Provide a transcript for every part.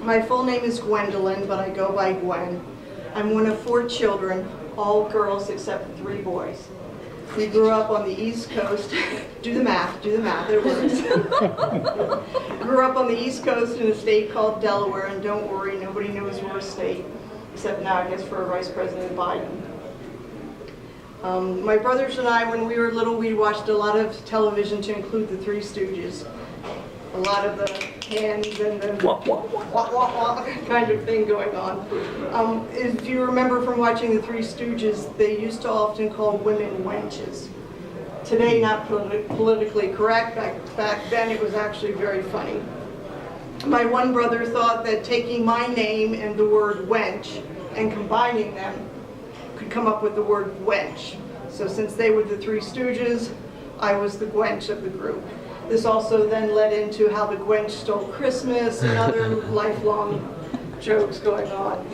My full name is Gwendolyn, but I go by Gwen. I'm one of 4 children, all girls except 3 boys. We grew up on the East Coast. Do the math, it works. Grew up on the East Coast in a state called Delaware, and don't worry, nobody knows we're a state, except now I guess for Vice President Biden. My brothers and I, when we were little, we watched a lot of television, to include the Three Stooges. A lot of the hands and the wah, wah, wah kind of thing going on. If you remember from watching the Three Stooges, they used to often call women wenches. Today, not politically correct. Back then, it was actually very funny. My one brother thought that taking my name and the word wench and combining them could come up with the word wench. So since they were the Three Stooges, I was the Gwench of the group. This also then led into how the Gwench stole Christmas and other lifelong jokes going on.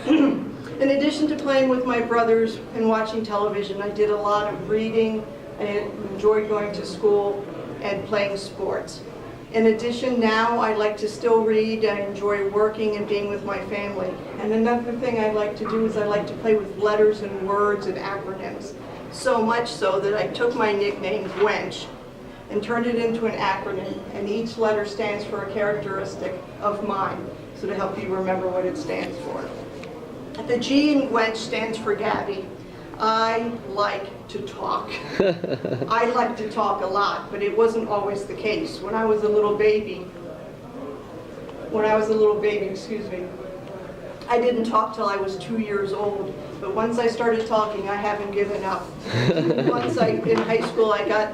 In addition to playing with my brothers and watching television, I did a lot of reading. I enjoyed going to school and playing sports. In addition, now I like to still read. I enjoy working and being with my family. And another thing I like to do is I like to play with letters and words and acronyms. So much so that I took my nickname, Gwench, and turned it into an acronym, and each letter stands for a characteristic of mine, so to help you remember what it stands for. The G in Gwench stands for Gabby. I like to talk. I like to talk a lot, but it wasn't always the case. When I was a little baby, I didn't talk till I was 2 years old, but once I started talking, I haven't given up. In high school, I got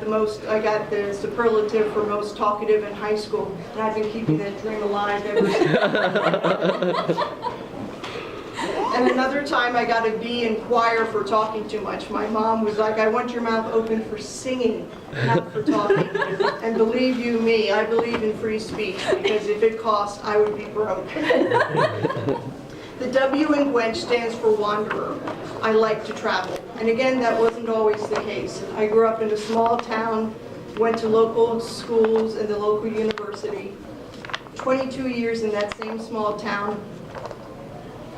the superlative for most talkative in high school, and I've been keeping that dream alive ever since. And another time, I got a B in choir for talking too much. My mom was like, "I want your mouth open for singing, not for talking." And believe you me, I believe in free speech, because if it cost, I would be broke. The W in Gwench stands for wanderer. I like to travel. And again, that wasn't always the case. I grew up in a small town, went to local schools and the local university. 22 years in that same small town.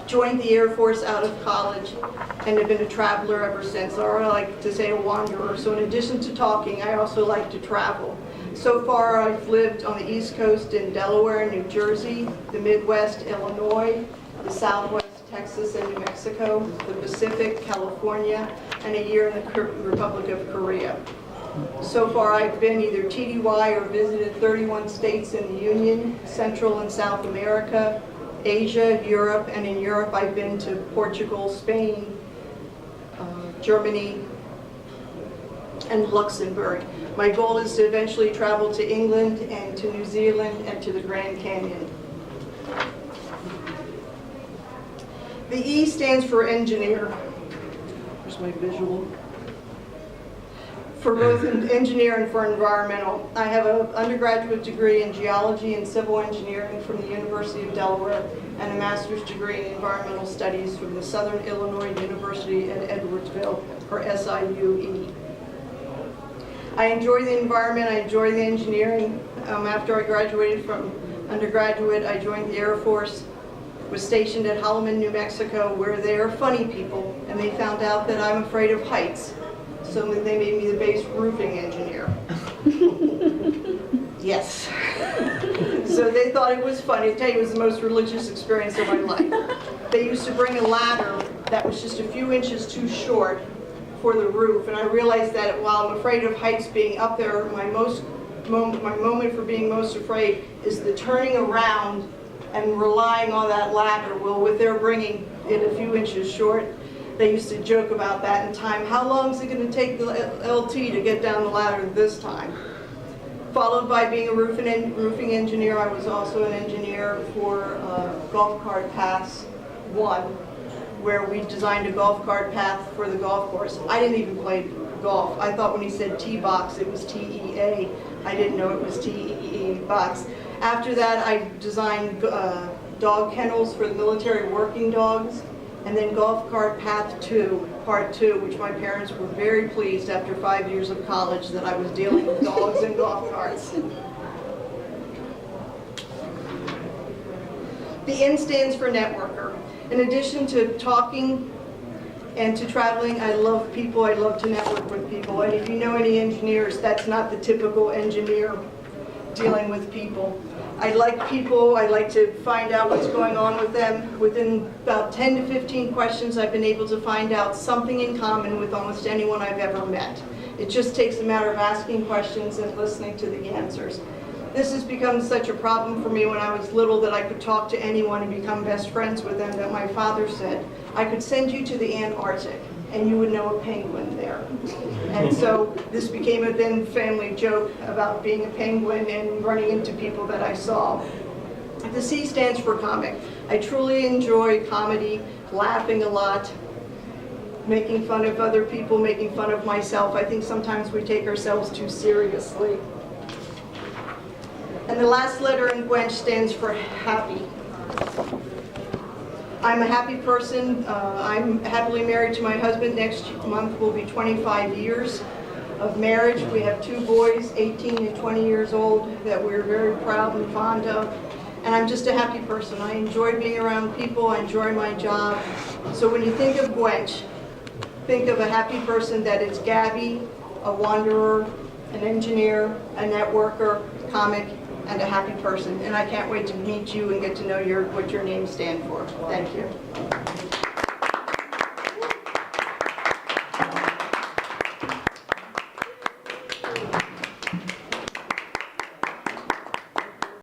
Joined the Air Force out of college and have been a traveler ever since, or I like to say a wanderer. So in addition to talking, I also like to travel. So far, I've lived on the East Coast in Delaware, New Jersey, the Midwest, Illinois, the Southwest, Texas and New Mexico, the Pacific, California, and a year in the Republic of Korea. So far, I've been either TDY or visited 31 states in the Union, Central and South America, Asia, Europe, and in Europe I've been to Portugal, Spain, Germany, and Luxembourg. My goal is to eventually travel to England and to New Zealand and to the Grand Canyon. The E stands for engineer. Here's my visual. For both engineer and for environmental. I have an undergraduate degree in geology and civil engineering from the University of Delaware and a master's degree in environmental studies from the Southern Illinois University at Edwardsville, or SIUE. I enjoy the environment, I enjoy the engineering. After I graduated from undergraduate, I joined the Air Force, was stationed at Holloman, New Mexico, where they are funny people, and they found out that I'm afraid of heights. So they made me the base roofing engineer. Yes. So they thought it was funny. I tell you, it was the most religious experience of my life. They used to bring a ladder that was just a few inches too short for the roof, and I realized that while I'm afraid of heights being up there, my moment for being most afraid is the turning around and relying on that ladder. Well, with their bringing it a few inches short, they used to joke about that in time. How long is it going to take the LT to get down the ladder this time? Followed by being a roofing engineer, I was also an engineer for Golf Cart Paths 1, where we designed a golf cart path for the golf course. I didn't even play golf. I thought when he said tee box, it was TEA. I didn't know it was TEE box. After that, I designed dog kennels for the military working dogs, and then Golf Cart Path 2, Part 2, which my parents were very pleased after 5 years of college that I was dealing with dogs and golf carts. The N stands for networker. In addition to talking and to traveling, I love people. I love to network with people. And if you know any engineers, that's not the typical engineer dealing with people. I like people. I like to find out what's going on with them. Within about 10 to 15 questions, I've been able to find out something in common with almost anyone I've ever met. It just takes a matter of asking questions and listening to the answers. This has become such a problem for me when I was little that I could talk to anyone and become best friends with them, that my father said, I could send you to the Antarctic and you would know a penguin there. And so this became a then family joke about being a penguin and running into people that I saw. The C stands for comic. I truly enjoy comedy, laughing a lot, making fun of other people, making fun of myself. I think sometimes we take ourselves too seriously. And the last letter in Gwen stands for happy. I'm a happy person. I'm happily married to my husband. Next month will be 25 years of marriage. We have 2 boys, 18 and 20 years old, that we're very proud and fond of. And I'm just a happy person. I enjoy being around people. I enjoy my job. So when you think of Gwen, think of a happy person that is Gabby, a wanderer, an engineer, a networker, comic, and a happy person. And I can't wait to meet you and get to know what your names stand for. Thank you.